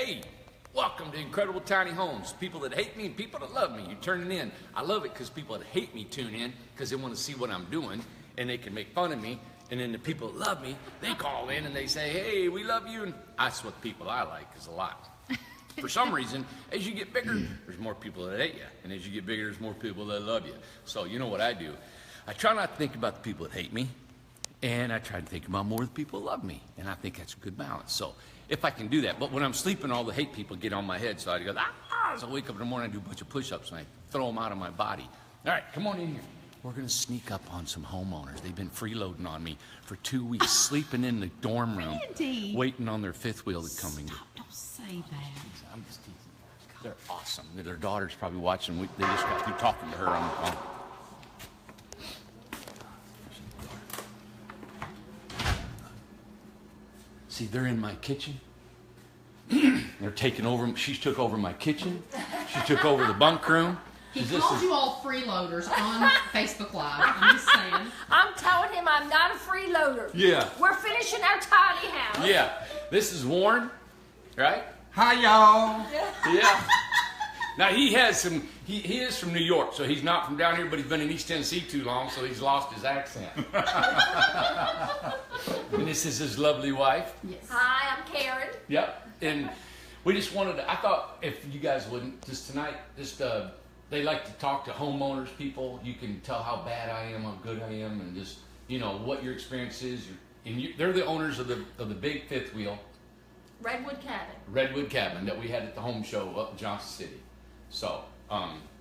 Hey, welcome to Incredible Tiny Homes. People that hate me and people that love me, you're turning in. I love it because people that hate me tune in because they want to see what I'm doing and they can make fun of me. And then the people that love me, they call in and they say, hey, we love you. And that's what the people I like is a lot. For some reason, as you get bigger, there's more people that hate you. And as you get bigger, there's more people that love you. So you know what I do? I try not to think about the people that hate me. And I try to think about more of the people that love me. And I think that's a good balance. So if I can do that. But when I'm sleeping, all the hate people get on my head. So I go, So I wake up in the morning, I do a bunch of push-ups, and I throw them out of my body. All right, come on in here. We're going to sneak up on some homeowners. They've been freeloading on me for 2 weeks, sleeping in the dorm room, waiting on their fifth wheel to come and get. Don't say that. I'm just teasing. They're awesome. Their daughter's probably watching. They just got through talking to her on the phone. See, they're in my kitchen. They're taking over. She took over my kitchen. She took over the bunk room. He called you all freeloaders on Facebook Live. I'm just saying. I'm telling him I'm not a freeloader. Yeah. We're finishing our tiny house. Yeah. This is Warren, right? Hi, y'all. Yeah. Now he has some. He is from New York, so he's not from down here, but he's been in East Tennessee too long, so he's lost his accent. And this is his lovely wife. Yes. Hi, I'm Karen. Yep. And we just wanted to. I thought if you guys wouldn't just tonight, they like to talk to homeowners, people. You can tell how bad I am, how good I am, and just what your experience is. They're the owners of the big fifth wheel. Redwood Cabin that we had at the home show up in Johnson City. So,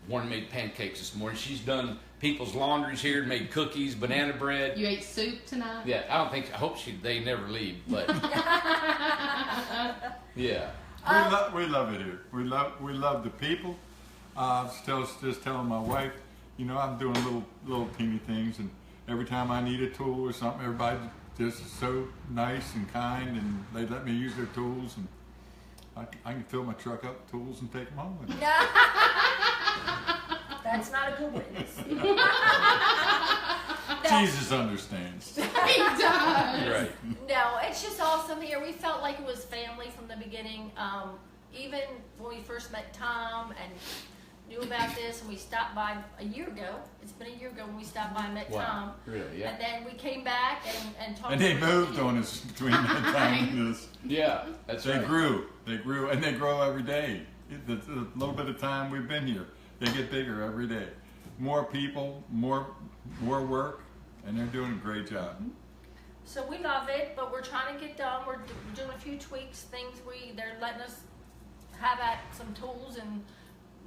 Warren made pancakes this morning. She's done people's laundries here, made cookies, banana bread. You ate soup tonight? Yeah, I hope they never leave, but yeah. We love it here. We love the people. Just telling my wife, I'm doing little teeny things, and every time I need a tool or something, everybody just is so nice and kind, and they let me use their tools, and I can fill my truck up with tools and take them home with me. That's not a good witness. Jesus understands. He does. Right. No, it's just awesome here. We felt like it was family from the beginning. Even when we first met Tom and knew about this, and we stopped by a year ago. It's been a year ago when we stopped by and met Tom. Really? Yeah. And then we came back and talked. And they moved on us between that time and this. Yeah, that's right. They grew, and they grow every day. The little bit of time we've been here, they get bigger every day. More people, more work, and they're doing a great job. So we love it, but we're trying to get done. We're doing a few tweaks, they're letting us have at some tools and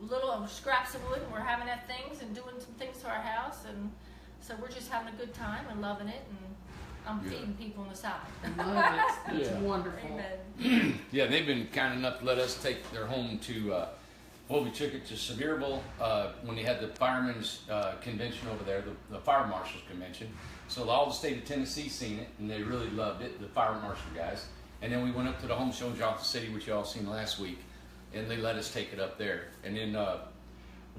little scraps of wood, and we're having at things and doing some things to our house, and so we're just having a good time and loving it, and I'm feeding people on the side. I love it. It's wonderful. Amen. Yeah, they've been kind enough to let us take their home to, we took it to Sevierville when they had the firemen's convention over there, the fire marshals convention. So all the state of Tennessee seen it, and they really loved it, the fire marshal guys. And then we went up to the home show in Johnson City, which you all seen last week, and they let us take it up there. And then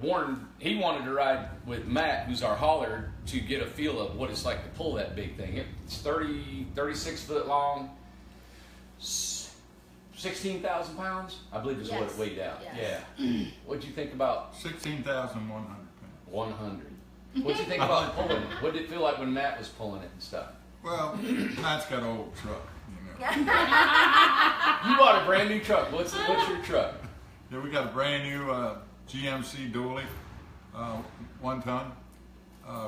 Warren, he wanted to ride with Matt, who's our hauler, to get a feel of what it's like to pull that big thing. It's 36 foot long, 16,000 pounds, I believe is what it weighed out. Yes. Yeah. What'd you think about 16,100 pounds. 100? What'd you think about pulling it? What did it feel like when Matt was pulling it and stuff? Well, Matt's got an old truck, You bought a brand new truck. What's your truck? Yeah, we got a brand new GMC dually, 1 ton,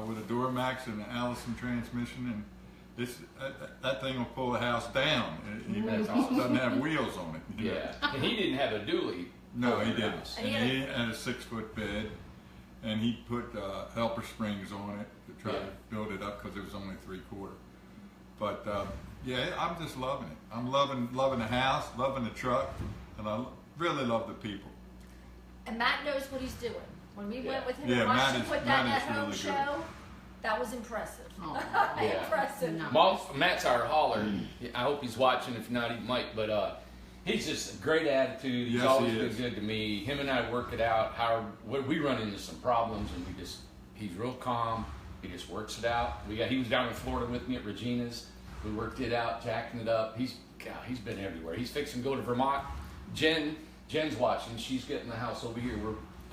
with a Duramax and an Allison transmission, and that thing will pull the house down. It doesn't have wheels on it. Yeah, and he didn't have a dually. No, he didn't. House. And he had a 6-foot bed, and he put helper springs on it to try to build it up because it was only 3/4. But I'm just loving it. I'm loving the house, loving the truck, and I really love the people. And Matt knows what he's doing. When we went with him Yeah, and watched Matt him is- put that Matt at is home really show, that was impressive. Yeah. Impressive. No. Matt's our hauler. I hope he's watching. If not, he might. But he's just a great attitude. He's Yes, always he been is. good to me. Him and I work it out. We run into some problems, and he's real calm. He just works it out. He was down in Florida with me at Regina's. We worked it out, jacking it up. He's been everywhere. He's fixing to go to Vermont Jen's watching. She's getting the house over here.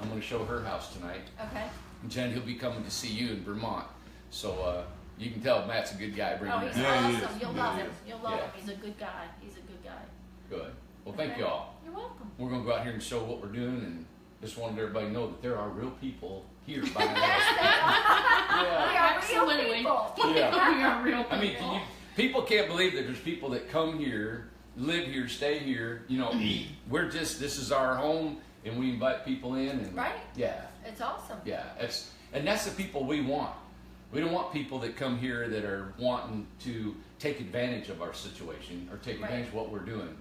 I'm going to show her house tonight. Okay. And Jen, he'll be coming to see you in Vermont. So you can tell Matt's a good guy. Oh, he's Yeah, he awesome. is. You'll Yeah, love he him. is. You'll love Yeah. him. He's a good guy. He's a good guy. Good. Well, thank Okay. you all. You're welcome. We're going to go out here and show what we're doing, and just wanted everybody to know that there are real people here buying a house. We Yeah. are Absolutely. real people. Yeah. We are real people. I mean, people can't believe that there's people that come here, live here, stay here, eat. This is our home, and we invite people in. And Right. Yeah. It's awesome. Yeah. And that's the people we want. We don't want people that come here that are wanting to take advantage of our situation or take advantage of what we're doing.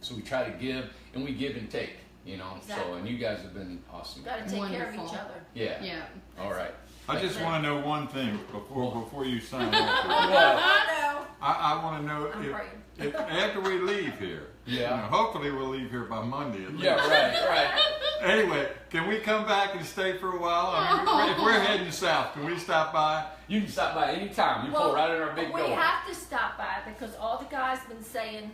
So we try to give, and we give and take, So, Exactly. and you guys have been awesome. Got to take care of Wonderful. each other. Yeah. Yeah. All right. I just want to know one thing before you sign off. I know. I want to know I'm praying. if after we leave here, Yeah. hopefully we'll leave here by Monday at least. Yeah, right. Anyway, can we come back and stay for a while? I mean, if we're heading south, can we stop by? You can stop by any time. You pull right in our big we door. have to stop by because all the guys been saying,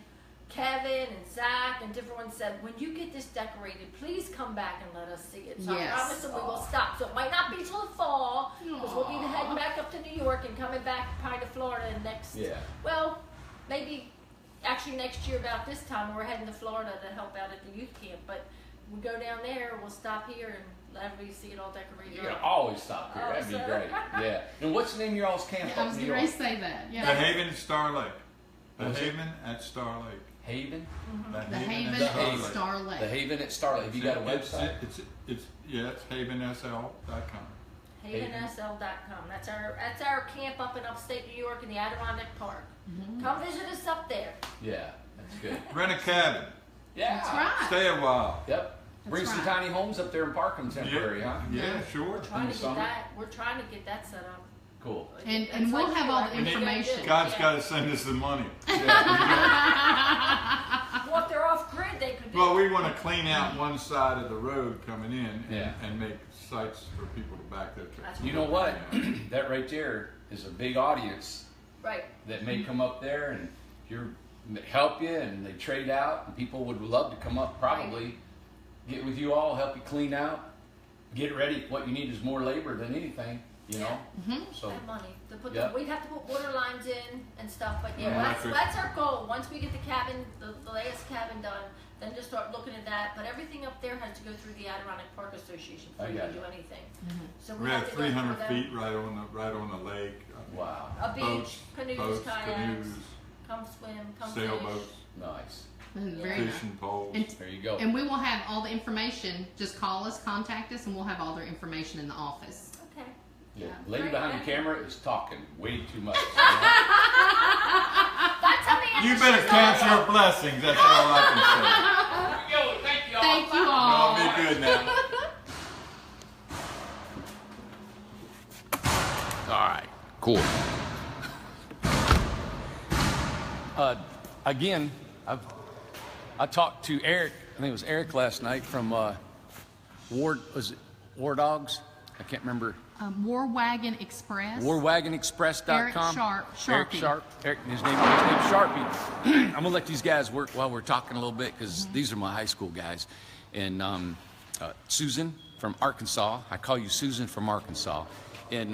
Kevin and Zach and different ones said, when you get this decorated, please come back and let us see it. So Yes. I promise them we will stop. So it might not be till the fall because we'll be heading back up to New York and coming back probably to Florida next. Yeah. Well, maybe actually next year about this time we're heading to Florida to help out at the youth camp. But we go down there, we'll stop here and let everybody see it all decorated. You can always stop here. That'd be so- great. Yeah. And what's the name of your all's camp I up was in New getting ready York? to say that. The Yeah. Haven at Star Lake. The What's it? Haven at Star Lake. Haven? The Haven The at Haven. Star Lake. The Haven at Starlight. Have you got a website? It's havensl.com. HavenSL.com. That's our camp up in upstate New York in the Adirondack Park. Come visit us up there. Yeah, that's good. Rent a cabin. Yeah. That's right. Stay a while. Yep. Bring some right. tiny homes up there and park them temporary, huh? Yeah, sure. Trying to summer. get that. We're trying to get that set up. Cool. And It's we'll like have you, all I the mean, information. God's got to send us the money. Well, if they're off grid, they could. Well, we want to clean out one side of the road coming in Yeah. and make sites for people to back their trucks. That's You know what? That right there is a big audience Right. that may come up there and help you, and they trade out, and people would love to come up probably, get with you all, help you clean out, get ready. What you need is more labor than anything, So And money. To put Yep. we'd have to put water lines in and stuff, but yeah, Yeah, that's electric. our goal. Once we get the cabin, the last cabin done, then just start looking at that. But everything up there has to go through the Adirondack Park Association before we got can it. do anything. So we We have have to go through 300 them. feet right on the lake. wow, A beach, Boats, canoes, boats, kayaks. canoes, Come swim, come sailboats, nice. Very nice. fishing poles. And, There you go. and we will have all the information. Just call us, contact us, and we'll have all their information in the office. Okay. Yeah. Lady behind the camera is talking way too much. That's a man. You better count your blessings. That's all I Here we go. Thank you all. Thank you can say. all. I'll be good now. All right, cool. Again, I talked to Eric. I think it was Eric last night from War Dogs? I can't remember. War Wagon Express. WarWagonExpress.com. Eric Sharpie. Eric Sharp. His name's Sharpie. I'm gonna let these guys work while we're talking a little bit because these are my high school guys. And Susan from Arkansas. I call you Susan from Arkansas. And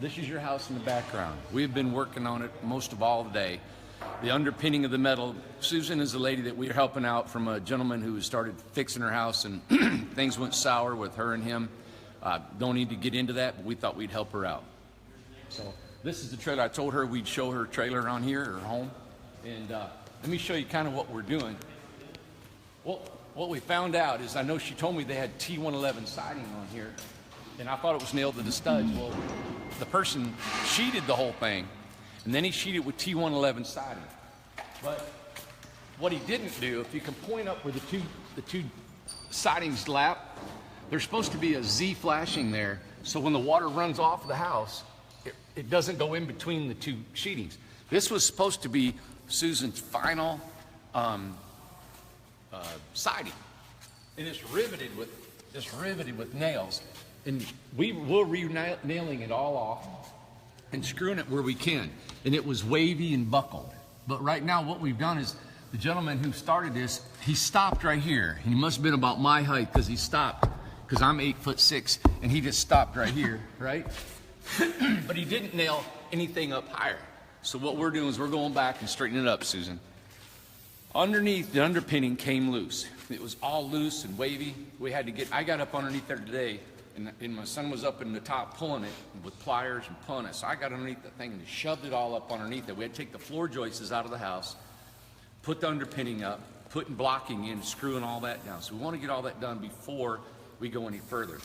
this is your house in the background. We have been working on it most of all day. The underpinning of the metal. Susan is the lady that we're helping out from a gentleman who started fixing her house, and things went sour with her and him. Don't need to get into that, but we thought we'd help her out. So this is the trailer. I told her we'd show her trailer on here, her home. And let me show you kind of what we're doing. Well, what we found out is, I know she told me they had T111 siding on here, and I thought it was nailed to the studs. Well, the person sheeted the whole thing, and then he sheeted with T111 siding. But what he didn't do, if you can point up where the two sidings lap, there's supposed to be a Z flashing there, so when the water runs off the house, it doesn't go in between the two sheetings. This was supposed to be Susan's final siding, and it's riveted with nails, and we're re-nailing it all off and screwing it where we can. And it was wavy and buckled, but right now what we've done is the gentleman who started this, he stopped right here. He must have been about my height because he stopped, because I'm 8'6", and he just stopped right here, right? But he didn't nail anything up higher. So what we're doing is we're going back and straightening it up, Susan. Underneath, the underpinning came loose. It was all loose and wavy. I got up underneath there today, and my son was up in the top pulling it with pliers and pulling it. So I got underneath the thing and shoved it all up underneath it. We had to take the floor joists out of the house, put the underpinning up, putting blocking in, screwing all that down. So we want to get all that done before we go any further.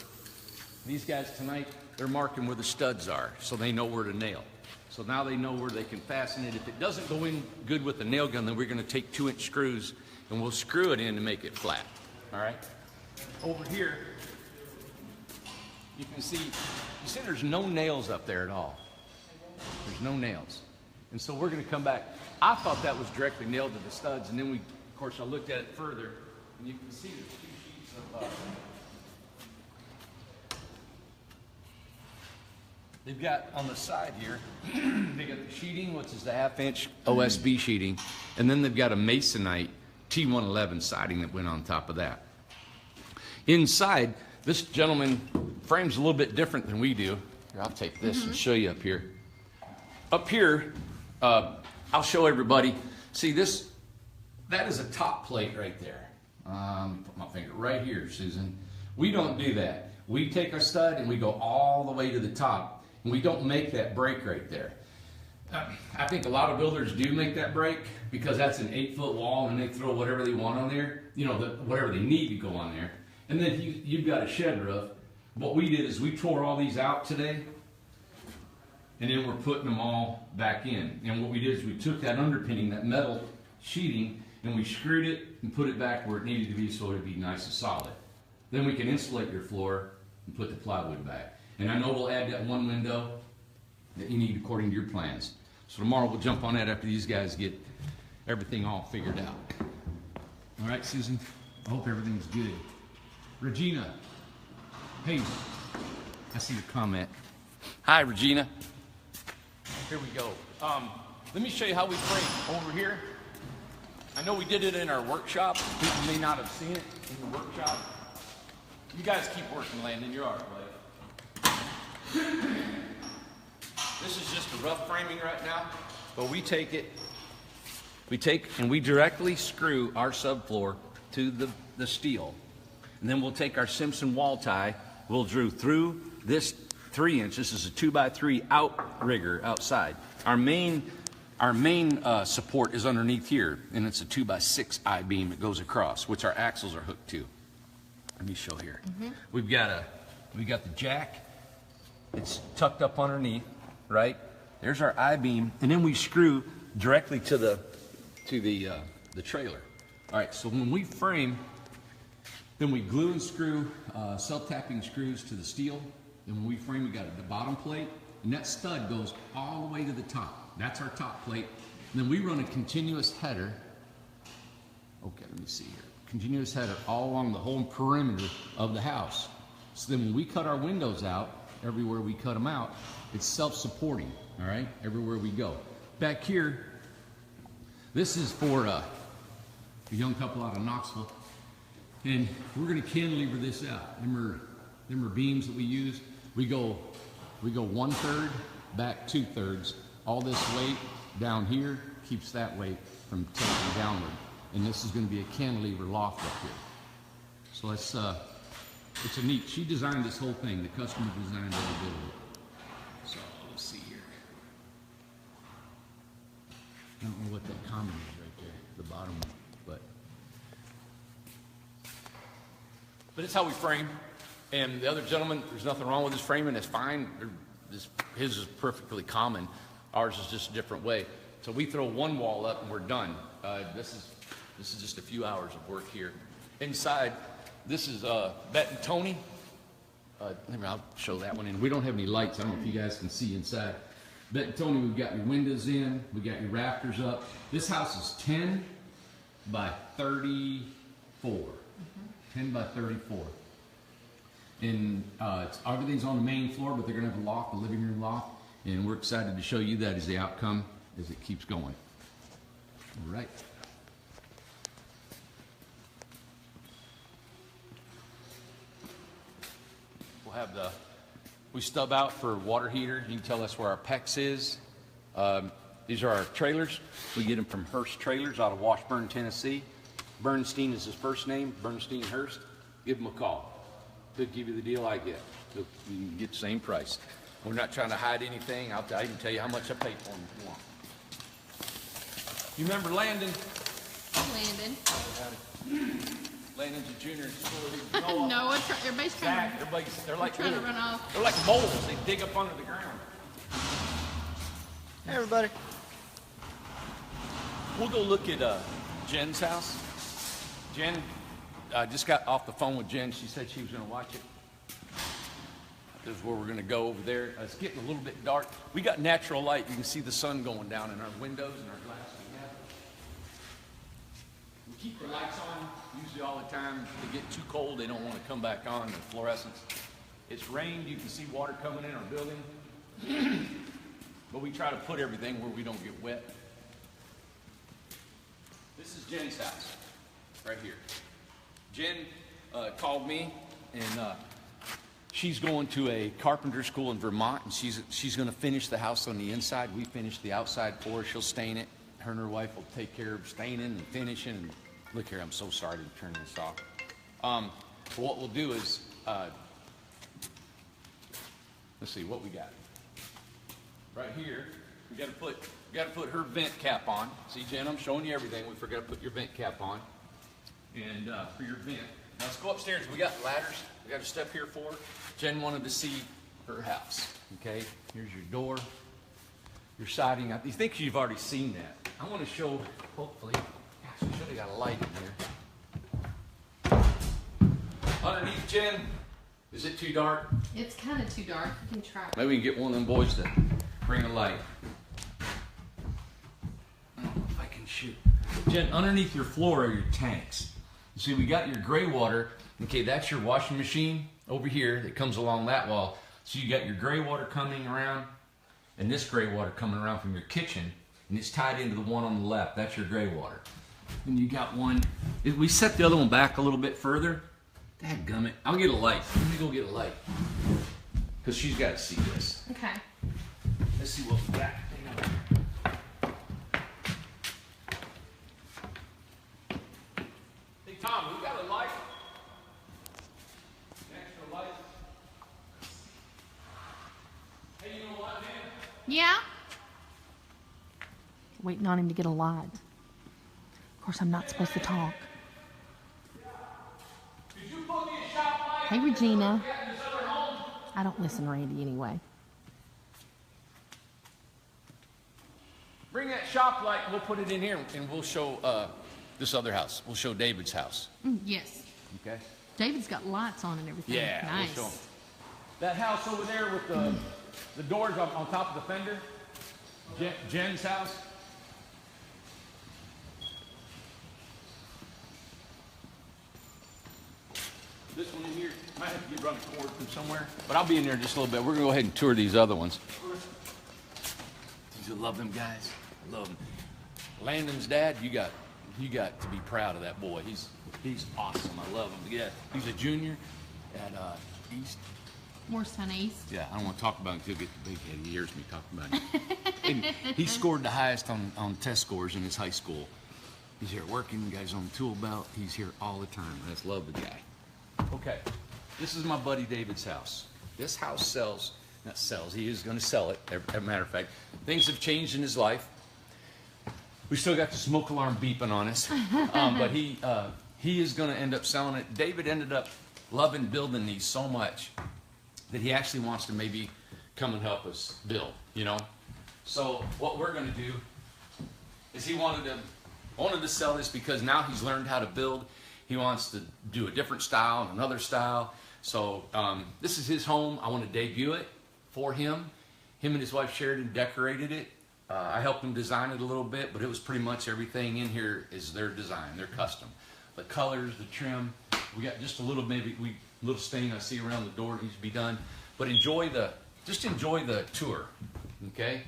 These guys tonight, they're marking where the studs are, so they know where to nail. So now they know where they can fasten it. If it doesn't go in good with the nail gun, then we're going to take 2-inch screws and we'll screw it in to make it flat. All right? Over here, you see there's no nails up there at all. There's no nails. And so we're going to come back. I thought that was directly nailed to the studs, and then of course, I looked at it further, and you can see there's 2 sheets of they've got on the side here, they got the sheeting, which is the 1/2-inch OSB sheeting, and then they've got a masonite T111 siding that went on top of that. Inside, this gentleman frames a little bit different than we do. Here, I'll take this and show you up here. Up here, I'll show everybody. See this? That is a top plate right there. Put my finger right here, Susan. We don't do that. We take our stud and we go all the way to the top. And we don't make that break right there. I think a lot of builders do make that break because that's an 8-foot wall and they throw whatever they want on there, whatever they need to go on there. And then you've got a shed roof. What we did is we tore all these out today, and then we're putting them all back in. And what we did is we took that underpinning, that metal sheeting, and we screwed it and put it back where it needed to be so it'd be nice and solid. Then we can insulate your floor and put the plywood back. And I know we'll add that one window that you need according to your plans. So tomorrow we'll jump on that after these guys get everything all figured out. All right, Susan? I hope everything's good. Regina. Hey, I see your comment. Hi, Regina. Here we go. Let me show you how we frame over here. I know we did it in our workshop. People may not have seen it in the workshop. You guys keep working, Landon. You're all right, buddy. This is just a rough framing right now, but we take and we directly screw our subfloor to the steel. And then we'll take our Simpson wall tie, we'll drew through this 3-inch, this is a 2x3 outrigger outside. Our main support is underneath here, and it's a 2x6 I-beam that goes across, which our axles are hooked to. Let me show here. We've got the jack. It's tucked up underneath, right? There's our I-beam, and then we screw directly to the trailer. All right, so when we frame, then we glue and screw self-tapping screws to the steel. And when we frame, we got the bottom plate, and that stud goes all the way to the top. That's our top plate. And then we run a continuous header. Okay, let me see here. Continuous header all along the whole perimeter of the house. So then when we cut our windows out, everywhere we cut them out, it's self-supporting, all right, everywhere we go. Back here, this is for a young couple out of Knoxville, and we're going to cantilever this out. Them are beams that we use. We go 1/3, back 2/3. All this weight down here keeps that weight from taking downward. And this is going to be a cantilever loft up here. So it's a neat. She designed this whole thing. The customer designed every bit of it. So let's see here. I don't know what that comment is right there, the bottom one, but it's how we frame. And the other gentleman, there's nothing wrong with his framing. It's fine. His is perfectly common. Ours is just a different way. So we throw one wall up and we're done. This is just a few hours of work here. Inside, this is Bet and Tony. I'll show that one in. We don't have any lights. I don't know if you guys can see inside. Bet and Tony, we've got your windows in. We got your rafters up. This house is 10 by 34. 10 by 34. And everything's on the main floor, but they're going to have a loft, a living room loft. And we're excited to show you that as the outcome as it keeps going. All right. We'll have we stub out for water heater. You can tell us where our PEX is. These are our trailers. We get them from Hurst Trailers out of Washburn, Tennessee. Bernstein is his first name, Bernstein Hurst. Give him a call. He'll give you the deal I get. You can get the same price. We're not trying to hide anything. I can tell you how much I paid for them if you want. You remember Landon? Landon. Landon's a junior in school. Noah, everybody's trying Zach, they're like to run off. They're like moles. They dig up under the ground. Hey, everybody. We'll go look at Jen's house. Jen, I just got off the phone with Jen. She said she was going to watch it. This is where we're going to go over there. It's getting a little bit dark. We got natural light. You can see the sun going down in our windows and our glass. We keep the lights on usually all the time. If they get too cold, they don't want to come back on, the fluorescence. It's rained. You can see water coming in our building. But we try to put everything where we don't get wet. This is Jen's house, right here. Jen called me, and she's going to a carpenter school in Vermont, and she's going to finish the house on the inside. We finish the outside for her. She'll stain it. Her and her wife will take care of staining and finishing. And look here, I'm so sorry to turn this off. So what we'll do is, let's see what we got. Right here, we got to put her vent cap on. See, Jen, I'm showing you everything. We forgot to put your vent cap on. And for your vent. Now let's go upstairs. We got ladders. We got a step here for her. Jen wanted to see her house. Okay, here's your door, your siding. I think you've already seen that. I want to show, hopefully, gosh, we should have got a light in here. Underneath, Jen, is it too dark? It's kind of too dark. You can try. Maybe we can get one of them boys to bring a light. I don't know if I can shoot. Jen, underneath your floor are your tanks. You see, we got your gray water. Okay, that's your washing machine over here that comes along that wall. So you got your gray water coming around, and this gray water coming around from your kitchen, and it's tied into the one on the left. That's your gray water. And you got one. If we set the other one back a little bit further, dadgummit, I'll get a light. Let me go get a light, because she's got to see this. Okay. Let's see what we got. Hey, Tom, we got a light? An extra light? Hey, you know what, man? Yeah? Waiting on him to get a light. Of course, I'm not supposed to talk. Could you put me a shop light? Hey, Regina. In this other home? I don't listen to Randy anyway. Bring that shop light, we'll put it in here, and we'll show this other house. We'll show David's house. Yes. Okay? David's got lights on and everything. Yeah, Nice. we'll show 'em. That house over there with the doors on top of the fender, Jen's house. This one in here, might have to get run a cord from somewhere, but I'll be in there just a little bit. We're gonna go ahead and tour these other ones. You love them guys. I love them. Landon's dad, you got to be proud of that boy. He's awesome. I love him. Yeah, he's a junior at East. Morristown East. Yeah, I don't want to talk about him until he gets the big head. He hears me talking about him. And he scored the highest on test scores in his high school. He's here working. The guy's on the tool belt. He's here all the time. I just love the guy. Okay, this is my buddy David's house. This house sells. He is going to sell it. As a matter of fact, things have changed in his life. We still got the smoke alarm beeping on us, but he is going to end up selling it. David ended up loving building these so much that he actually wants to maybe come and help us build. You know, so what we're going to do is he wanted to sell this because now he's learned how to build. He wants to do a different style and another style. So this is his home. I want to debut it for him. Him and his wife Sheridan decorated it. I helped him design it a little bit, but it was pretty much everything in here is their design, their custom. The colors, the trim. We got just a little little stain I see around the door needs to be done. But enjoy the tour. Okay?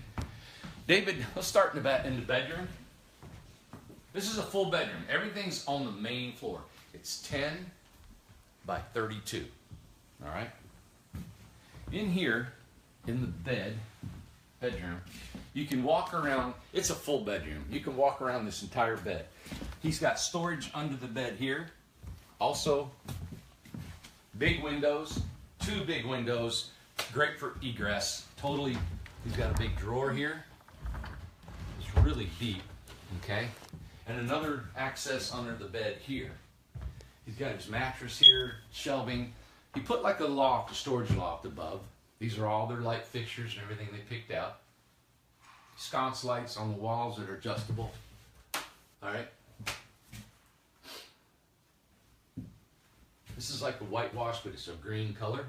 David, let's start in the bedroom. This is a full bedroom. Everything's on the main floor. It's 10 by 32. All right? in here, in the bedroom, you can walk around. It's a full bedroom. You can walk around this entire bed. He's got storage under the bed here. Also, big windows, 2 big windows, great for egress. Totally, he's got a big drawer here. It's really deep, okay? And another access under the bed here. He's got his mattress here, shelving. He put like a loft, a storage loft above. These are all their light fixtures and everything they picked out. Sconce lights on the walls that are adjustable. All right. This is like a whitewash, but it's a green color.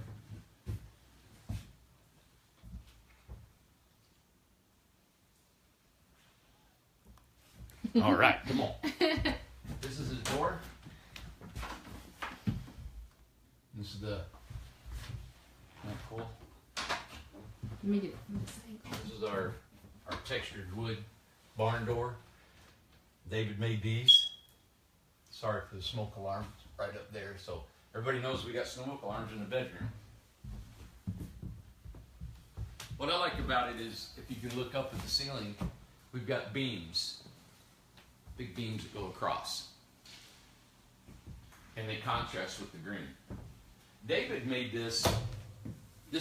All right, come on. This is his door. This is the, not cool. Let me get This is our textured wood barn door. David made these. Sorry for the smoke alarm. It's right up there. So everybody knows we got smoke alarms in the bedroom. What I like about it is if you can look up at the ceiling, we've got beams. Big beams that go across. And they contrast with the green. David made this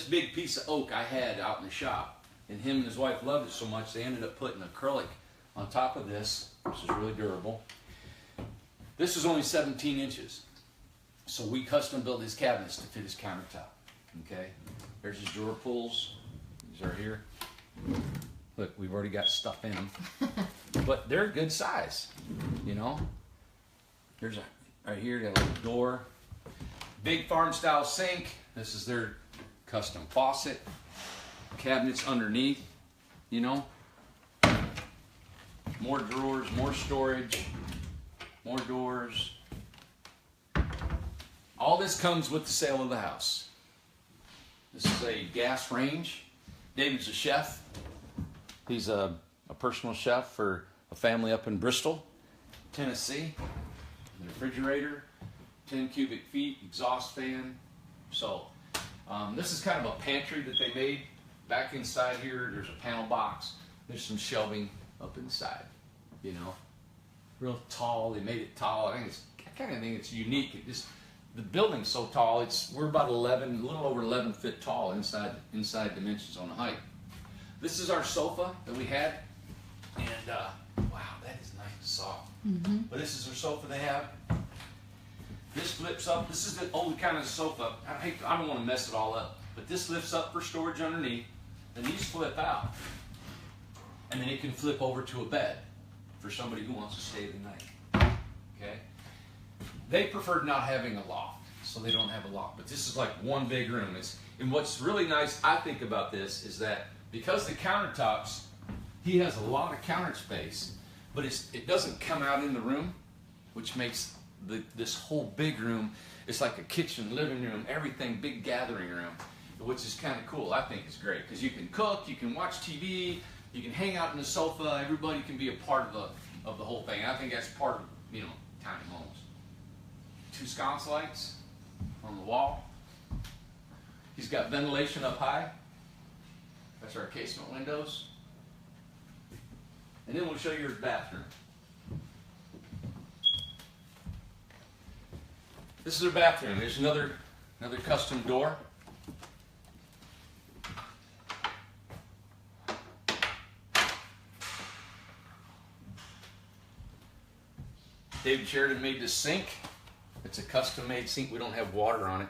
big piece of oak I had out in the shop. And him and his wife loved it so much they ended up putting acrylic on top of this, which is really durable. This is only 17 inches. So we custom built his cabinets to fit his countertop. Okay? There's his drawer pulls. These are here. Look, we've already got stuff in them. But they're a good size, you know? There's a, right here, got a little door. Big farm style sink. This is their custom faucet. Cabinets underneath, you know? More drawers, more storage, more doors. All this comes with the sale of the house. This is a gas range. David's a chef. He's a personal chef for a family up in Bristol, Tennessee. The refrigerator, 10 cubic feet, exhaust fan. So this is kind of a pantry that they made. Back inside here, there's a panel box. There's some shelving up inside, you know. Real tall, they made it tall. I kind of think it's unique. The building's so tall, we're about 11, a little over 11 feet tall inside dimensions on the height. This is our sofa that we had, and wow, that is nice and soft. Mm-hmm. But this is our sofa they have. This flips up. This is the old kind of sofa. I don't want to mess it all up, but this lifts up for storage underneath, and these flip out, and then it can flip over to a bed for somebody who wants to stay the night. Okay. They preferred not having a loft, so they don't have a loft. But this is like one big room. And what's really nice, I think, about this is that because the countertops, he has a lot of counter space, but it doesn't come out in the room, which makes this whole big room, it's like a kitchen, living room, everything, big gathering room, which is kind of cool. I think it's great because you can cook, you can watch TV, you can hang out on the sofa. Everybody can be a part of the whole thing. I think that's part of, you know, tiny homes. 2 sconce lights on the wall. He's got ventilation up high. That's our casement windows. And then we'll show you his bathroom. This is our bathroom. There's another custom door. David Sheridan made this sink. It's a custom-made sink. We don't have water on it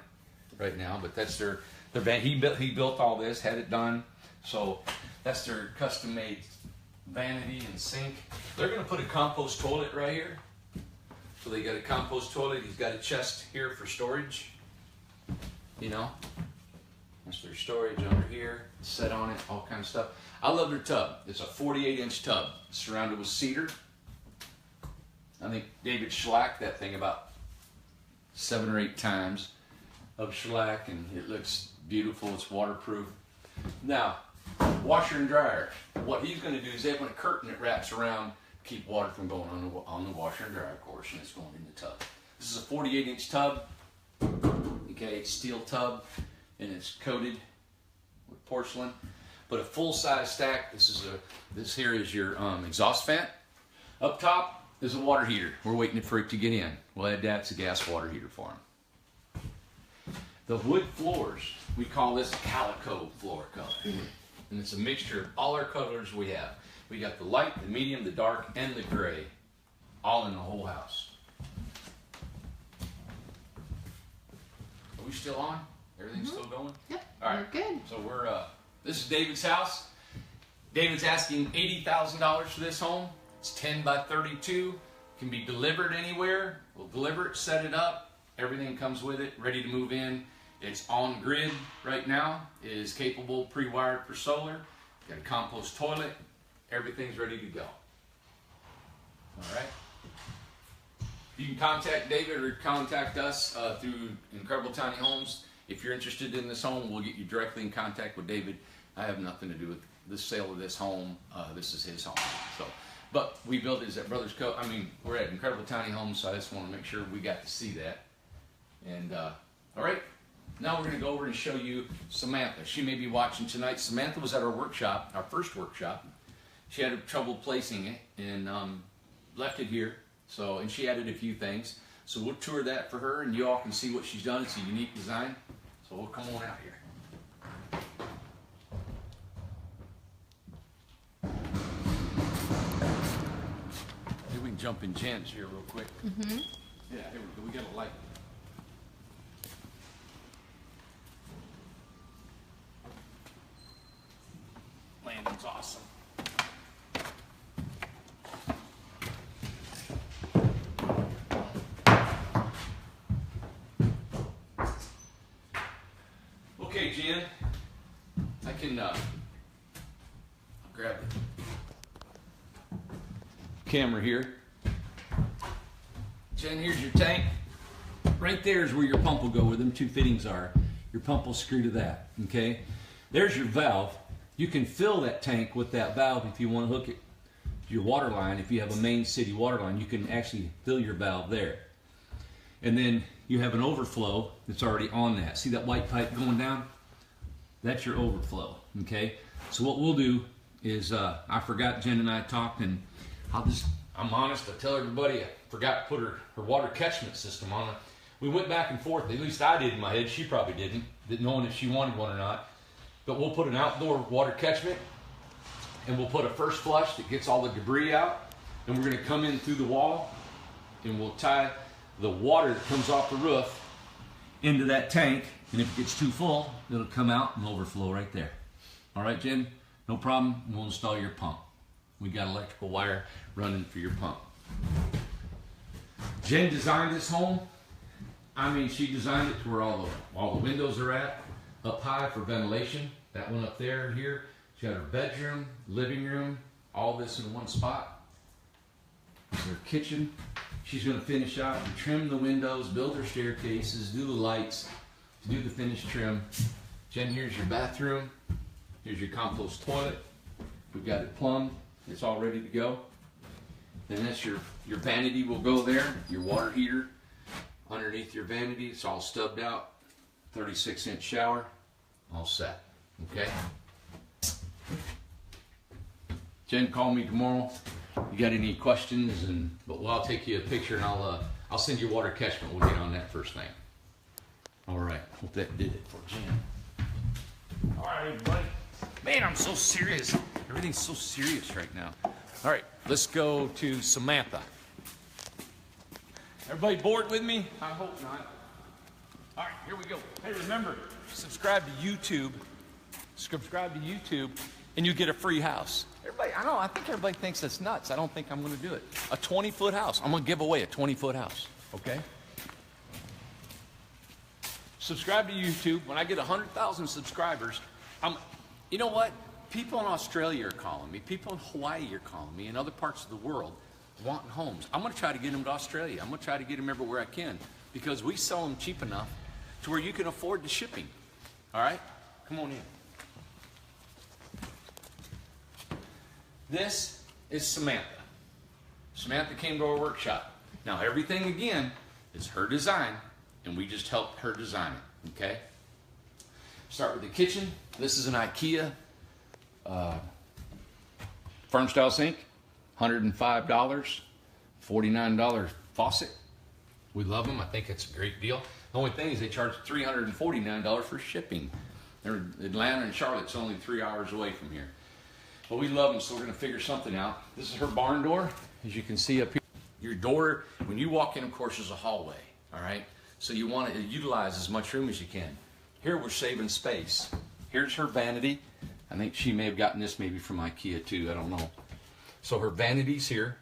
right now, but that's their he built all this, had it done. So that's their custom-made vanity and sink. They're going to put a compost toilet right here. So they got a compost toilet. He's got a chest here for storage. You know, that's their storage under here. Set on it, all kind of stuff. I love their tub. It's a 48-inch tub surrounded with cedar. I think David shellacked that thing about 7 or 8 times of shellac, and it looks beautiful. It's waterproof. Now, washer and dryer. What he's going to do is they have a curtain that wraps around, keep water from going on the washer and dryer, of course, and it's going in the tub. This is a 48-inch tub. Okay, it's steel tub, and it's coated porcelain. But a full-size stack. This here is your exhaust fan. Up top is a water heater. We're waiting for it to get in. We'll add that. It's a gas water heater for them. The wood floors, we call this calico floor color. And it's a mixture of all our colors we have. We got the light, the medium, the dark, and the gray, all in the whole house. Are we still on? Everything's still going? Yep. All right. We're good. So this is David's house. David's asking $80,000 for this home. It's 10 by 32. Can be delivered anywhere. We'll deliver it, set it up. Everything comes with it, ready to move in. It's on grid right now. It is capable, pre-wired for solar. Got a compost toilet. Everything's ready to go. All right. You can contact David or contact us through Incredible Tiny Homes. If you're interested in this home, we'll get you directly in contact with David. I have nothing to do with the sale of this home. This is his home. So, but we built it at Brothers Co. We're at Incredible Tiny Homes, so I just want to make sure we got to see that. And all right. Now we're going to go over and show you Samantha. She may be watching tonight. Samantha was at our workshop, our first workshop. She had trouble placing it and left it here. So, and she added a few things. So we'll tour that for her and you all can see what she's done. It's a unique design. So we'll come on out here. Maybe we can jump in Jen's here real quick. Mm-hmm. Yeah, here we go. We got a light. Landing's awesome. Okay, Jen, I can I'll grab the camera here. Jen, here's your tank. Right there is where your pump will go, where them two fittings are. Your pump will screw to that, okay? There's your valve. You can fill that tank with that valve if you want to hook it to your water line. If you have a main city water line, you can actually fill your valve there. And then you have an overflow that's already on that. See that white pipe going down? That's your overflow, okay? So what we'll do is, I forgot, Jen and I talked, and I'm honest, I tell everybody I forgot to put her water catchment system on it. We went back and forth, at least I did in my head, she probably didn't knowing if she wanted one or not. But we'll put an outdoor water catchment, and we'll put a first flush that gets all the debris out, and we're gonna come in through the wall, and we'll tie the water that comes off the roof into that tank, and if it gets too full, it'll come out and overflow right there. All right, Jen? No problem, we'll install your pump. We got electrical wire running for your pump. Jen designed this home. She designed it to where all the windows are at, up high for ventilation. That one up there and here. She had her bedroom, living room, all this in one spot. This is her kitchen. She's going to finish out and trim the windows, build her staircases, do the lights, do the finished trim. Jen, here's your bathroom. Here's your compost toilet. We've got it plumbed. It's all ready to go. Then that's your vanity will go there. Your water heater underneath your vanity. It's all stubbed out. 36-inch shower, all set. Okay. Jen, call me tomorrow. You got any questions? I'll take you a picture and I'll send you water catchment. We'll get on that first thing. All right. Hope that did it for Jen. All right, everybody. Man, I'm so serious. Everything's so serious right now. All right, let's go to Samantha. Everybody bored with me? I hope not. All right, here we go. Hey, remember, subscribe to YouTube. Subscribe to YouTube, and you get a free house. Everybody, I think everybody thinks that's nuts. I don't think I'm going to do it. A 20-foot house. I'm going to give away a 20-foot house, okay? Subscribe to YouTube. When I get 100,000 subscribers, you know what? People in Australia are calling me. People in Hawaii are calling me, and other parts of the world wanting homes. I'm going to try to get them to Australia. I'm going to try to get them everywhere I can because we sell them cheap enough to where you can afford the shipping. All right? Come on in. This is Samantha. Samantha came to our workshop. Now, everything, again, is her design, and we just helped her design it, okay? Start with the kitchen. This is an IKEA firm style sink, $105, $49 faucet. We love them. I think it's a great deal. The only thing is they charge $349 for shipping. They're Atlanta and Charlotte's only 3 hours away from here. But we love them, so we're going to figure something out. This is her barn door, as you can see up here. Your door, when you walk in, of course, is a hallway, all right? So you want to utilize as much room as you can. Here we're saving space. Here's her vanity. I think she may have gotten this maybe from IKEA too, I don't know. So her vanity's here.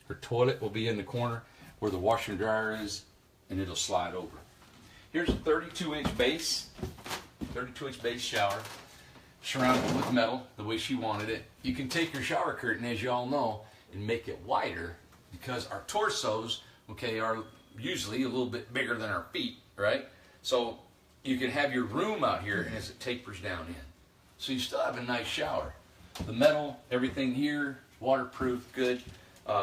Her toilet will be in the corner where the washer and dryer is, and it'll slide over. Here's a 32-inch base, 32-inch base shower, surrounded with metal the way she wanted it. You can take your shower curtain, as you all know, and make it wider because our torsos, okay, are usually a little bit bigger than our feet, right? So you can have your room out here and as it tapers down in. So you still have a nice shower. The metal, everything here, waterproof, good.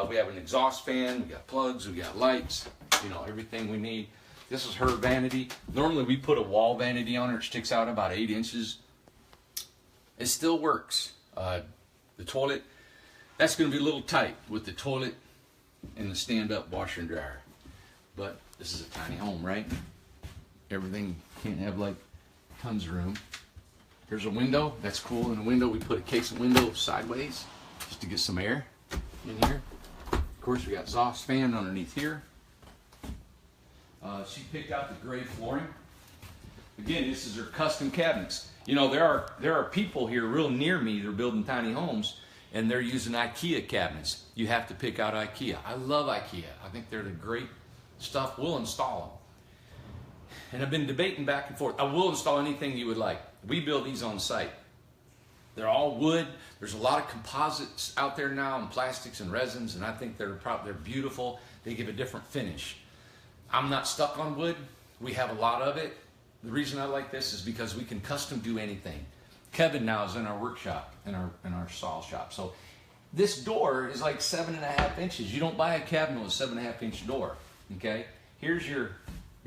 We have an exhaust fan, we got plugs, we got lights, you know, everything we need. This is her vanity. Normally we put a wall vanity on her. It sticks out about 8 inches. It still works. The toilet, that's going to be a little tight with the toilet and the stand-up washer and dryer. But this is a tiny home, right? Everything can't have like tons of room. Here's a window. That's cool. In the window, we put a casement window sideways just to get some air in here. Of course, we got exhaust fan underneath here. She picked out the gray flooring. Again, this is her custom cabinets. You know, there are people here real near me that are building tiny homes, and they're using IKEA cabinets. You have to pick out IKEA. I love IKEA. I think they're the great stuff. We'll install them. And I've been debating back and forth. I will install anything you would like. We build these on site. They're all wood. There's a lot of composites out there now, and plastics and resins, and I think they're beautiful. They give a different finish. I'm not stuck on wood. We have a lot of it. The reason I like this is because we can custom do anything. Kevin now is in our workshop, in our saw shop. So this door is like 7.5 inches. You don't buy a cabinet with a 7.5-inch door. Okay? Here's your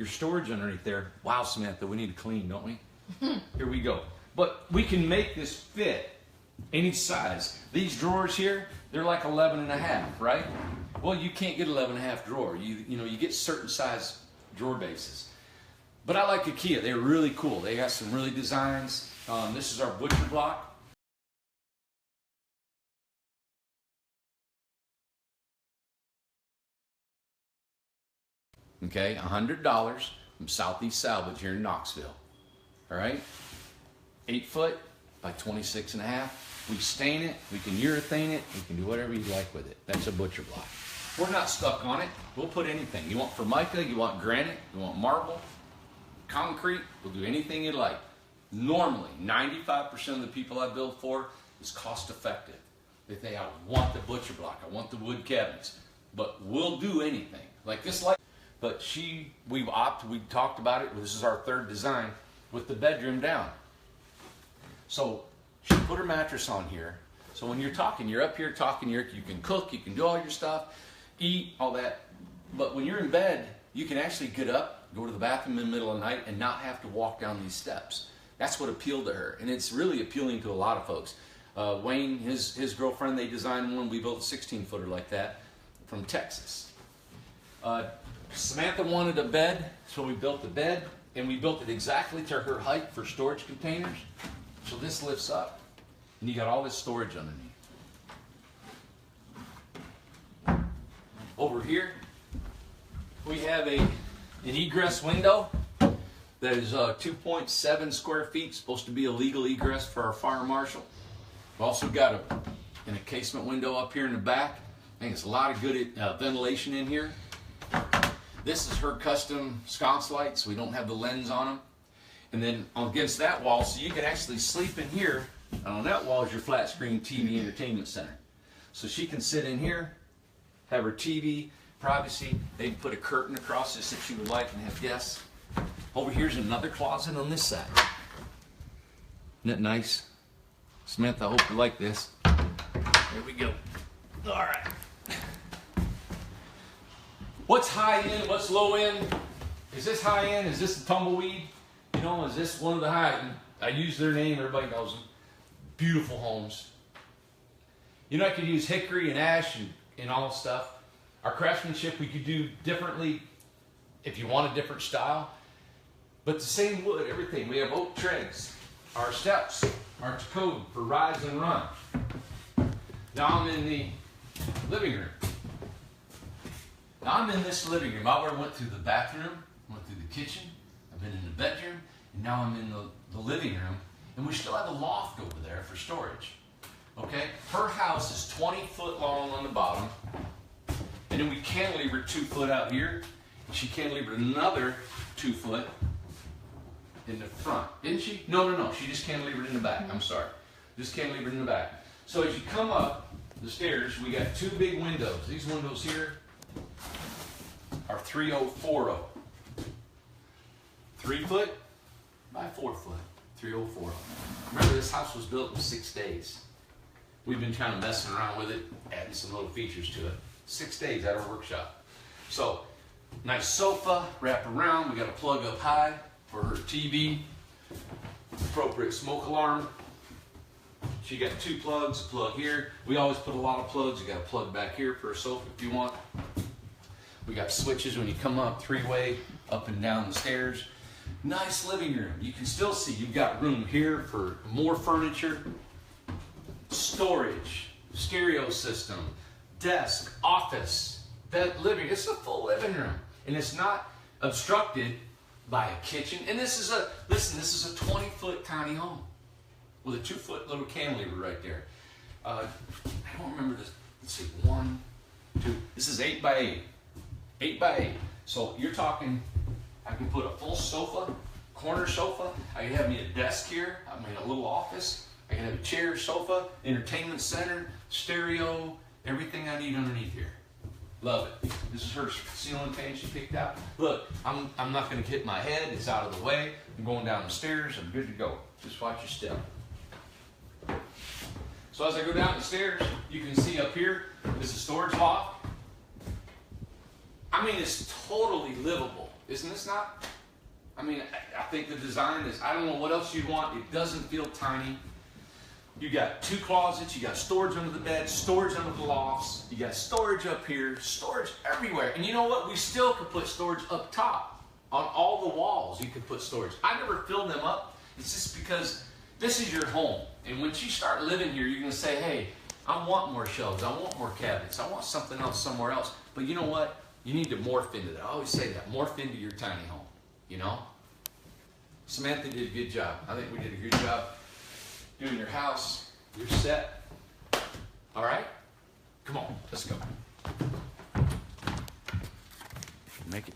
storage underneath there. Wow, Samantha, we need to clean, don't we? Here we go. But we can make this fit any size. These drawers here, they're like 11.5, right? Well, you can't get 11.5 drawer. You know, you get certain size drawer bases. But I like IKEA. They're really cool. They got some really designs. This is our butcher block. Okay, $100 from Southeast Salvage here in Knoxville. All right, 8 foot by 26.5. We stain it, we can urethane it, we can do whatever you like with it. That's a butcher block. We're not stuck on it. We'll put anything. You want formica, you want granite, you want marble, concrete, we'll do anything you like. Normally, 95% of the people I build for is cost effective. They say, I want the butcher block, I want the wood cabinets, but we'll do anything. Like this light. But we talked about it, this is our third design, with the bedroom down. So she put her mattress on here. So when you're talking, you're up here talking, you can cook, you can do all your stuff, eat, all that. But when you're in bed, you can actually get up, go to the bathroom in the middle of the night, and not have to walk down these steps. That's what appealed to her. And it's really appealing to a lot of folks. Wayne, his girlfriend, they designed one. We built a 16-footer like that from Texas. Samantha wanted a bed, so we built the bed, and we built it exactly to her height for storage containers. So this lifts up, and you got all this storage underneath. Over here, we have an egress window that is 2.7 square feet, supposed to be a legal egress for our fire marshal. We've also got an casement window up here in the back. I think it's a lot of good ventilation in here. This is her custom sconce lights. We don't have the lens on them. And then against that wall, so you can actually sleep in here. And on that wall is your flat screen TV entertainment center. So she can sit in here, have her TV, privacy. They can put a curtain across this if she would like and have guests. Over here's another closet on this side. Isn't that nice? Samantha, I hope you like this. There we go. All right. What's high end? What's low end? Is this high end? Is this a tumbleweed? You know, is this one of the high end? I use their name, everybody knows them. Beautiful homes. You know, I could use hickory and ash and all stuff. Our craftsmanship we could do differently if you want a different style. But the same wood, everything. We have oak treads, our steps, our code for rise and run. Now I'm in the living room. Now I'm in this living room. I already went through the bathroom, went through the kitchen, I've been in the bedroom, and now I'm in the living room. And we still have a loft over there for storage. Okay? Her house is 20 foot long on the bottom. And then we cantilevered 2 foot out here. And she cantilevered another 2 foot in the front. Didn't she? No. She just cantilevered in the back. I'm sorry. Just cantilevered in the back. So as you come up the stairs, we got 2 big windows. These windows here are 3040. 3 foot by 4 foot. 3040. Remember, this house was built in 6 days. We've been kind of messing around with it, adding some little features to it. 6 days at our workshop. So, nice sofa, wrap around. We got a plug up high for her TV. Appropriate smoke alarm. She got 2 plugs, a plug here. We always put a lot of plugs. You got a plug back here for a sofa if you want. We got switches when you come up, 3-way, up and down the stairs. Nice living room. You can still see you've got room here for more furniture, storage, stereo system, desk, office, bed, living. It's a full living room, and it's not obstructed by a kitchen. And this is a 20-foot tiny home with a 2-foot little cantilever right there. I don't remember this. Let's see, 1, 2. This is 8 by 8. 8 by 8. So you're talking. I can put a full sofa, corner sofa. I can have me a desk here. I mean, a little office. I can have a chair, sofa, entertainment center, stereo, everything I need underneath here. Love it. This is her ceiling fan she picked out. Look, I'm not going to hit my head. It's out of the way. I'm going down the stairs. I'm good to go. Just watch your step. So as I go down the stairs, you can see up here is a storage loft. I mean, it's totally livable. Isn't this not? I mean, I think the design is, I don't know what else you'd want. It doesn't feel tiny. You got 2 closets. You got storage under the bed, storage under the lofts. You got storage up here, storage everywhere. And you know what? We still could put storage up top. On all the walls, you could put storage. I never filled them up. It's just because this is your home. And once you start living here, you're going to say, hey, I want more shelves. I want more cabinets. I want something else somewhere else. But you know what? You need to morph into that. I always say that. Morph into your tiny home, you know? Samantha did a good job. I think we did a good job doing your house. You're set. All right? Come on, let's go. Make it.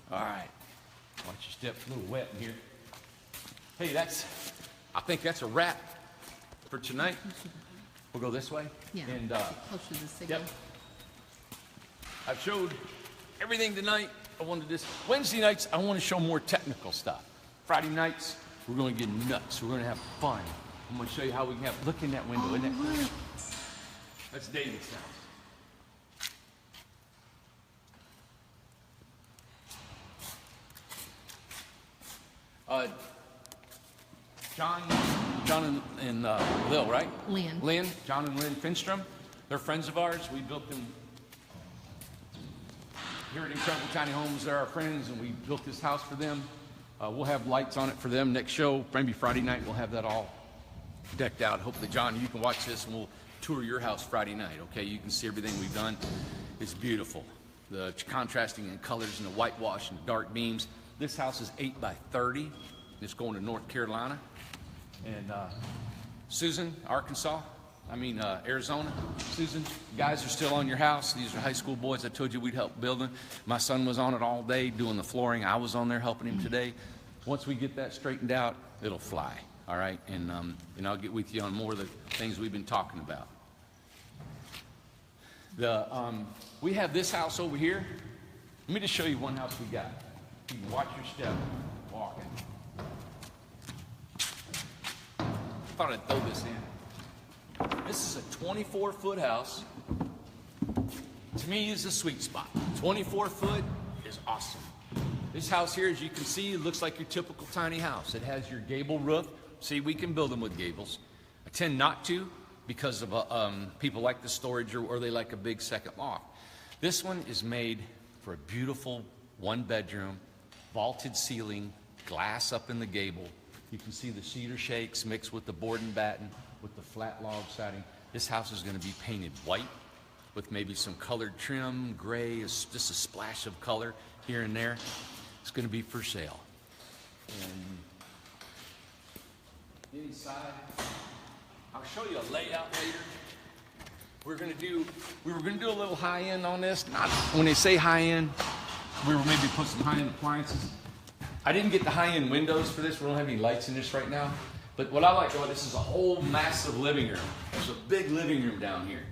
All right. Watch your steps, a little wet in here. Hey, I think that's a wrap for tonight. We'll go this way. Yeah. And, Close to the signal. yep. I've showed everything tonight. Wednesday nights, I want to show more technical stuff. Friday nights, we're going to get nuts. We're going to have fun. I'm going to show you how we can have, look in that window. Isn't that cool? That's David's house. John and Lil, right? Lynn. John and Lynn Finstrom. They're friends of ours. We built them here at Incredible Tiny Homes. They're our friends, and we built this house for them. We'll have lights on it for them next show. Maybe Friday night we'll have that all decked out. Hopefully, John, you can watch this, and we'll tour your house Friday night, okay? You can see everything we've done. It's beautiful. The contrasting in colors and the whitewash and the dark beams. This house is 8 by 30. It's going to North Carolina. And Susan, Arizona. Susan, you guys are still on your house. These are high school boys I told you we'd help building. My son was on it all day doing the flooring. I was on there helping him today. Once we get that straightened out, it'll fly, all right? And I'll get with you on more of the things we've been talking about. We have this house over here. Let me just show you one house we got. You can watch your step walking. I thought I'd throw this in. This is a 24-foot house. To me, is a sweet spot. 24 foot is awesome. This house here, as you can see, it looks like your typical tiny house. It has your gable roof. See, we can build them with gables. I tend not to because of people like the storage or they like a big second loft. This one is made for a beautiful one-bedroom, vaulted ceiling, glass up in the gable. You can see the cedar shakes mixed with the board and batten with the flat log siding. This house is going to be painted white with maybe some colored trim, gray, just a splash of color here and there. It's going to be for sale. And inside, I'll show you a layout later. We were going to do a little high end on this. Not when they say high end, we were maybe put some high end appliances. I didn't get the high end windows for this. We don't have any lights in this right now. But what I like about this is a whole massive living room. There's a big living room down here.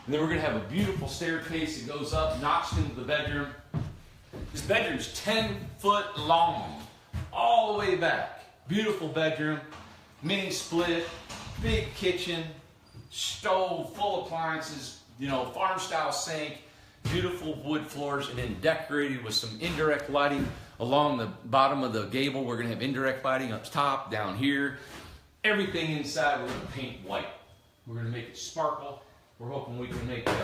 And then we're going to have a beautiful staircase that goes up, notched into the bedroom. This bedroom's 10 foot long, all the way back. Beautiful bedroom, mini split, big kitchen, stove, full appliances, farm style sink, beautiful wood floors, and then decorated with some indirect lighting along the bottom of the gable. We're going to have indirect lighting up top, down here. Everything inside we're going to paint white. We're going to make it sparkle. We're hoping we can make the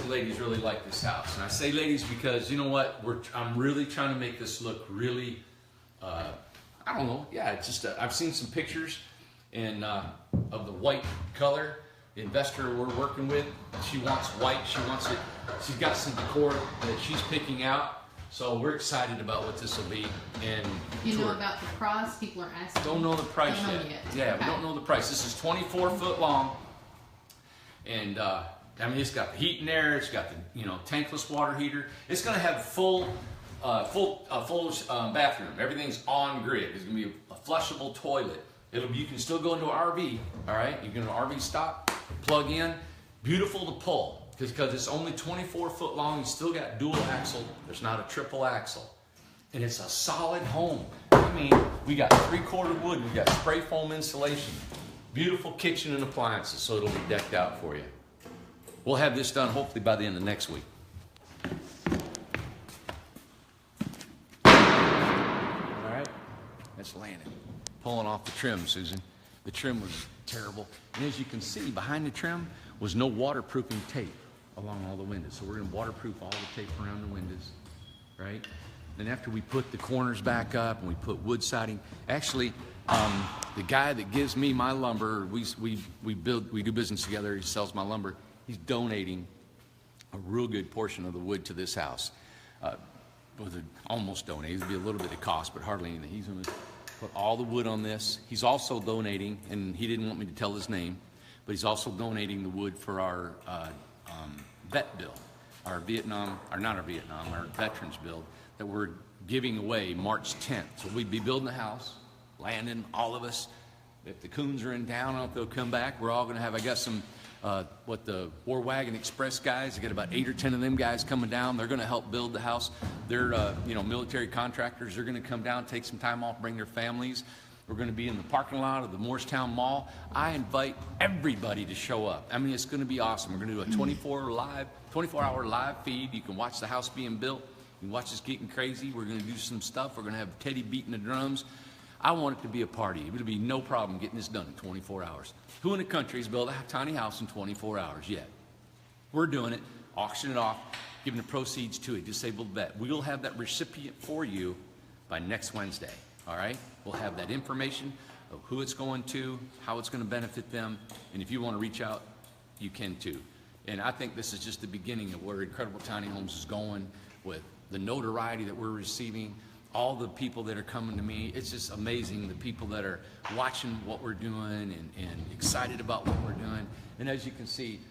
ladies really like this house. And I say ladies because, you know what, I'm really trying to make this look really, I don't know, yeah, it's just, I've seen some pictures and of the white color. The investor we're working with, she wants white, she wants it, she's got some decor that she's picking out. So we're excited about what this will be. And You know about the price? People are asking. don't know the price Don't know yet. yet. Yeah, Okay. we don't know the price. This is 24 foot long. And it's got the heat in there. It's got the tankless water heater. It's going to have full bathroom. Everything's on grid. There's going to be a flushable toilet. You can still go into an RV. All right, you can go to an RV stop, plug in. Beautiful to pull because it's only 24 foot long. You still got dual axle. There's not a triple axle, and it's a solid home. I mean, we got 3/4 wood. We got spray foam insulation. Beautiful kitchen and appliances, so it'll be decked out for you. We'll have this done hopefully by the end of next week. All right, that's landing. Pulling off the trim, Susan. The trim was terrible. And as you can see, behind the trim was no waterproofing tape along all the windows. So we're going to waterproof all the tape around the windows, right? Then after we put the corners back up and we put wood siding, actually, the guy that gives me my lumber, we do business together, he sells my lumber, he's donating a real good portion of the wood to this house. Almost donating, it'll be a little bit of cost, but hardly anything. He's going to put all the wood on this. He's also donating, and he didn't want me to tell his name, but he's also donating the wood for our vet bill, our veterans bill that we're giving away March 10th. So we'd be building a house, landing, all of us. If the coons are in town, I don't know if they'll come back. We're all going to have, I got some, the War Wagon Express guys, I got about 8 or 10 of them guys coming down. They're going to help build the house. They're, military contractors. They're going to come down, take some time off, bring their families. We're going to be in the parking lot of the Morristown Mall. I invite everybody to show up. I mean, it's going to be awesome. We're going to do a 24-hour live feed. You can watch the house being built. You can watch us getting crazy. We're going to do some stuff. We're going to have Teddy beating the drums. I want it to be a party. It'll be no problem getting this done in 24 hours. Who in the country has built a tiny house in 24 hours yet? We're doing it, auctioning it off, giving the proceeds to a disabled vet. We'll have that recipient for you by next Wednesday, all right? We'll have that information of who it's going to, how it's going to benefit them, and if you want to reach out, you can too. And I think this is just the beginning of where Incredible Tiny Homes is going with the notoriety that we're receiving, all the people that are coming to me. It's just amazing, the people that are watching what we're doing and excited about what we're doing. And as you can see,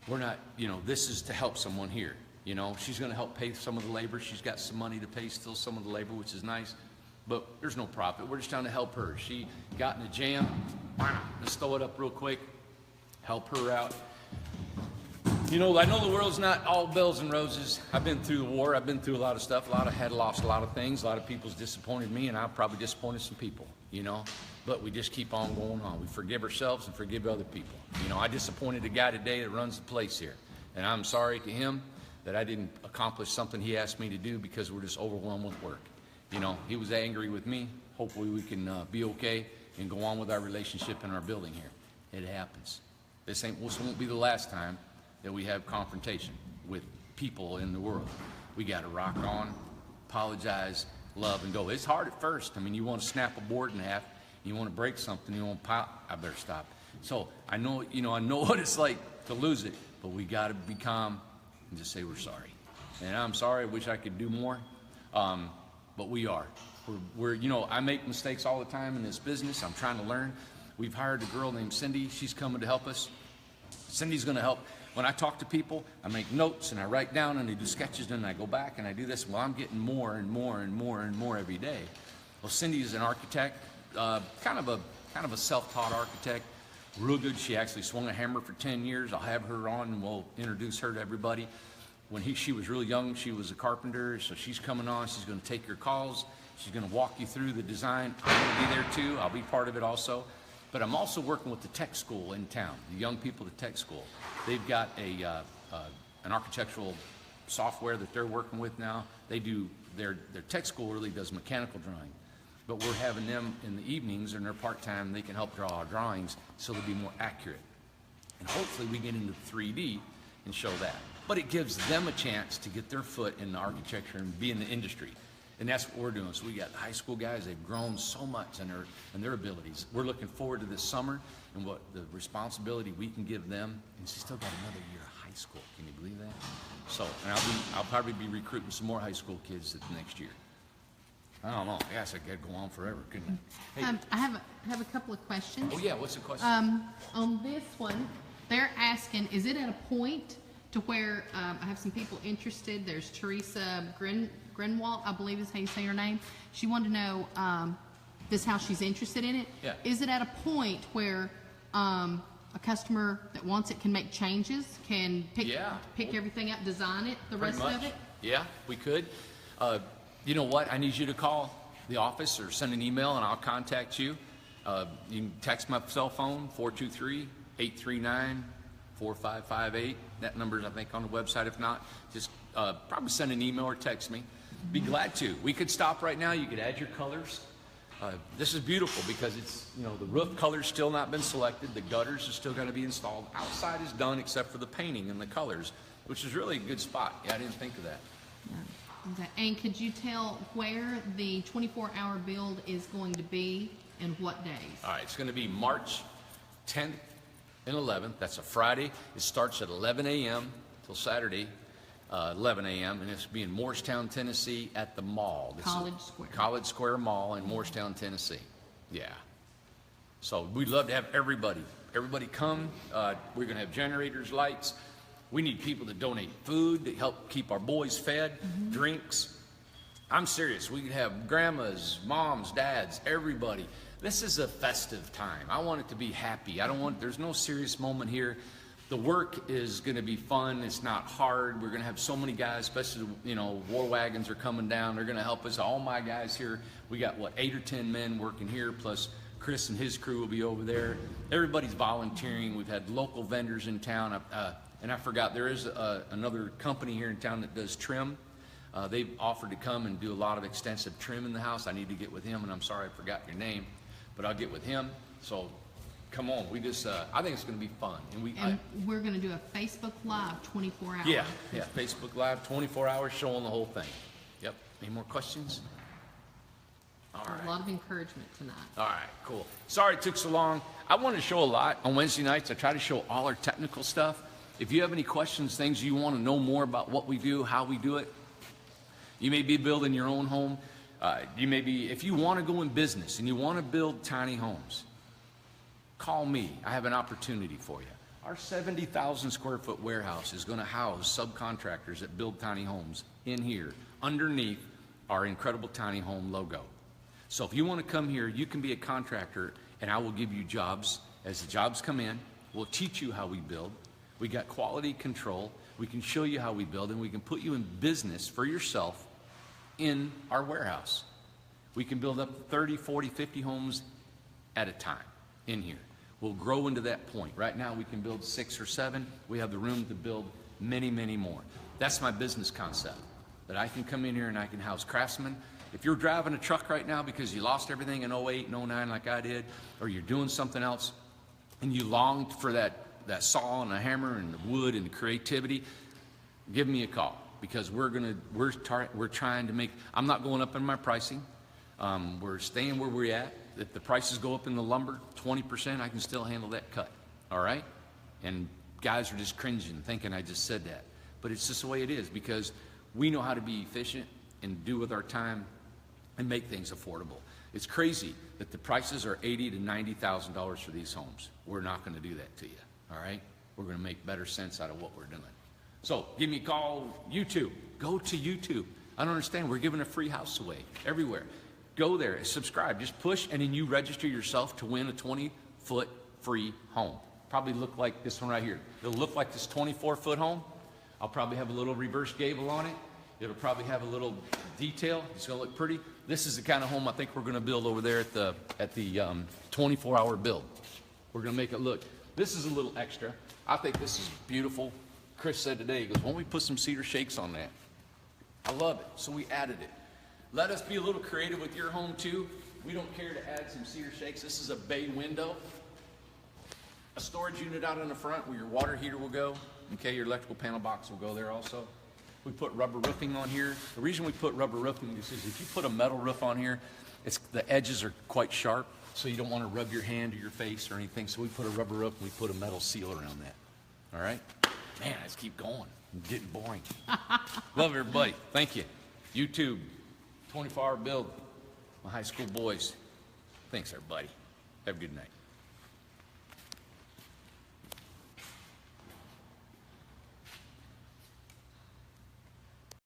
we're not, this is to help someone here. She's going to help pay some of the labor. She's got some money to pay still some of the labor, which is nice. But there's no profit. We're just trying to help her. She got in a jam. Let's throw it up real quick. Help her out. I know the world's not all bells and roses. I've been through the war. I've been through a lot of stuff. Had lost a lot of things. A lot of people's disappointed me, and I've probably disappointed some people, But we just keep on going on. We forgive ourselves and forgive other people. I disappointed a guy today that runs the place here. And I'm sorry to him that I didn't accomplish something he asked me to do because we're just overwhelmed with work. You know, he was angry with me. Hopefully we can be okay and go on with our relationship in our building here. It happens. This won't be the last time that we have confrontation with people in the world. We got to rock on, apologize, love, and go. It's hard at first. I mean, you want to snap a board in half, you want to break something, you want to pop, I better stop. So I know, you know, I know what it's like to lose it, but we got to be calm and just say we're sorry. And I'm sorry, I wish I could do more, but we are. We're, you know, I make mistakes all the time in this business. I'm trying to learn. We've hired a girl named Cindy. She's coming to help us. Cindy's going to help. When I talk to people, I make notes and I write down and I do sketches and I go back and I do this. Well, I'm getting more and more and more and more every day. Well, Cindy is an architect, kind of a self-taught architect, real good. She actually swung a hammer for 10 years. I'll have her on and we'll introduce her to everybody. When she was really young, she was a carpenter, so she's coming on. She's going to take your calls. She's going to walk you through the design. I'm going to be there too. I'll be part of it also. But I'm also working with the tech school in town, the young people at the tech school. They've got an architectural software that they're working with now. They do, their tech school really does mechanical drawing. But we're having them in the evenings, and they're part-time. They can help draw our drawings so they'll be more accurate. And hopefully we get into 3D and show that. But it gives them a chance to get their foot in the architecture and be in the industry. And that's what we're doing. So we got high school guys, they've grown so much in their abilities. We're looking forward to this summer and what the responsibility we can give them. And she's still got another year of high school. Can you believe that? So, and I'll probably be recruiting some more high school kids next year. I don't know. I guess I could go on forever, couldn't I? Hey. I have a couple of questions. Oh yeah, what's the question? On this one, they're asking, is it at a point to where I have some people interested? There's Teresa Grinwald, I believe is how you say her name. She wanted to know this how she's interested in it. Yeah. Is it at a point where a customer that wants it can make changes, can pick everything up, design it, the rest of it? Yeah, we could. You know what? I need you to call the office or send an email and I'll contact you. You can text my cell phone, 423-839-4558. That number is, I think, on the website. If not, just probably send an email or text me. Be glad to. We could stop right now. You could add your colors. This is beautiful because it's, you know, the roof color's still not been selected. The gutters are still going to be installed. Outside is done except for the painting and the colors, which is really a good spot. Yeah, I didn't think of that. Okay. And could you tell where the 24-hour build is going to be and what days? All right, it's going to be March 10th and 11th. That's a Friday. It starts at 11 a.m. till Saturday, 11 a.m. And it's be in Morristown, Tennessee at the mall. College Square Mall in Morristown, Tennessee. Yeah. So we'd love to have everybody come. We're going to have generators, lights. We need people to donate food to help keep our boys fed, drinks. I'm serious. We could have grandmas, moms, dads, everybody. This is a festive time. I want it to be happy. There's no serious moment here. The work is going to be fun. It's not hard. We're going to have so many guys, especially, you know, war wagons are coming down. They're going to help us. All my guys here, we got, 8 or 10 men working here, plus Chris and his crew will be over there. Everybody's volunteering. We've had local vendors in town. And I forgot, there is another company here in town that does trim. They've offered to come and do a lot of extensive trim in the house. I need to get with him, and I'm sorry I forgot your name, but I'll get with him. So come on, we just, I think it's going to be fun. And we're going to do a Facebook Live 24 hours. Yeah, Facebook Live 24 hours showing the whole thing. Yep. Any more questions? All right. A lot of encouragement tonight. All right, cool. Sorry it took so long. I want to show a lot on Wednesday nights. I try to show all our technical stuff. If you have any questions, things you want to know more about what we do, how we do it, you may be building your own home. If you want to go in business and you want to build tiny homes, call me. I have an opportunity for you. Our 70,000 square foot warehouse is going to house subcontractors that build tiny homes in here underneath our Incredible Tiny Home logo. So if you want to come here, you can be a contractor and I will give you jobs. As the jobs come in, we'll teach you how we build. We got quality control. We can show you how we build, and we can put you in business for yourself in our warehouse. We can build up 30, 40, 50 homes at a time in here. We'll grow into that point. Right now we can build 6 or 7. We have the room to build many, many more. That's my business concept, that I can come in here and I can house craftsmen. If you're driving a truck right now because you lost everything in 08 and 09 like I did, or you're doing something else, and you longed for that saw and a hammer and the wood and the creativity, give me a call, because we're trying to make, I'm not going up in my pricing. We're staying where we're at. If the prices go up in the lumber 20%, I can still handle that cut, all right? And guys are just cringing, thinking I just said that. But it's just the way it is, because we know how to be efficient and do with our time and make things affordable. It's crazy that the prices are $80,000 to $90,000 for these homes. We're not going to do that to you, all right? We're going to make better sense out of what we're doing. So give me a call. YouTube. Go to YouTube. I don't understand. We're giving a free house away everywhere. Go there, subscribe, just push, and then you register yourself to win a 20-foot free home. Probably look like this one right here. It'll look like this 24-foot home. I'll probably have a little reverse gable on it. It'll probably have a little detail. It's going to look pretty. This is the kind of home I think we're going to build over there at the 24-hour build. We're going to make it look. This is a little extra. I think this is beautiful. Chris said today, he goes, why don't we put some cedar shakes on that? I love it, so we added it. Let us be a little creative with your home too. We don't care to add some cedar shakes. This is a bay window. A storage unit out in the front where your water heater will go. Okay, your electrical panel box will go there also. We put rubber roofing on here. The reason we put rubber roofing is if you put a metal roof on here, the edges are quite sharp, so you don't want to rub your hand or your face or anything. So we put a rubber roof and we put a metal seal around that. All right? Man, let's keep going. I'm getting boring. Love everybody. Thank you. YouTube, 24-hour build. My high school boys. Thanks, everybody. Have a good night.